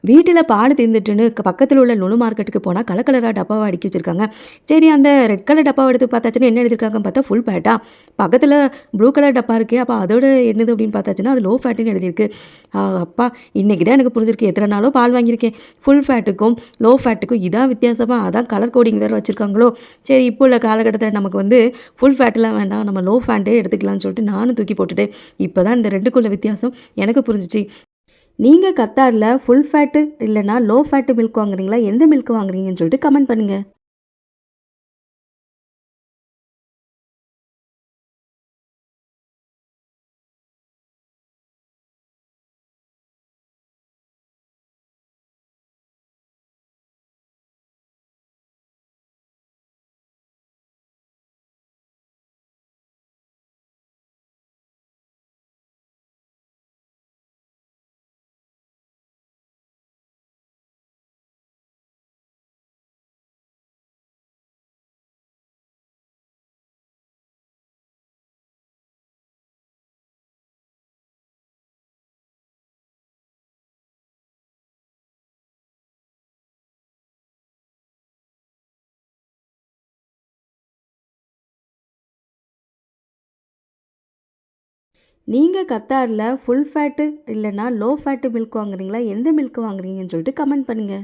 வீட்டில பால் தீர்ந்துட்டுன்னு பக்கத்துல உள்ள லுலு மார்க்கெட்டுக்கு போனா கலர் கலரா டப்பாவா அடுக்கி வச்சிருக்காங்க. சரி அந்த ரெட் கலர் டப்பாவ எடுத்து பார்த்தாச்சுன்னா என்ன எழுதியிருக்காங்கன்னு பார்த்தா ஃபுல் ஃபேட்டா. பக்கத்துல ப்ளூ கலர் டப்பா இருக்கே, அப்ப அதோட என்னது அப்படின்னு பார்த்தாச்சுன்னா அது லோ ஃபேட்டுன்னு எழுதியிருக்கு. அப்பா! இன்னைக்கு தான் எனக்கு புரிஞ்சிருக்கு. எத்தன நாளோ பால் வாங்கியிருக்கேன். ஃபுல் ஃபேட்டுக்கும், லோ ஃபேட்டுக்கும் இதான் வித்தியாசமா? அதான் கலர் கோடிங் வேற வச்சிருக்காங்களோ! சரி இப்போ உள்ள காலகட்டத்தில நமக்கு வந்து ஃபுல் ஃபேட்லாம் வேண்டாம். நம்ம லோ ஃபேட்டே எடுத்துக்கலாம்னு சொல்லிட்டு நானும் தூக்கி போட்டுட்டேன். இப்ப தான் இந்த 2க்குள்ள வித்தியாசம் எனக்கு புரிஞ்சுச்சு. நீங்க கத்தார்ல ஃபுல் ஃபேட்டு இல்லன்னா லோ ஃபேட் மில்க் வாங்குறீங்களா? எந்த மில்க் வாங்குறீங்கன்னு சொல்லிட்டு கமெண்ட் பண்ணுங்க. நீங்க கத்தார்ல ஃபுல் ஃபேட்டு இல்லன்னா லோ ஃபேட் மில்க் வாங்குறீங்களா? எந்த மில்க் வாங்குறீங்கன்னு சொல்லிட்டு கமெண்ட் பண்ணுங்க.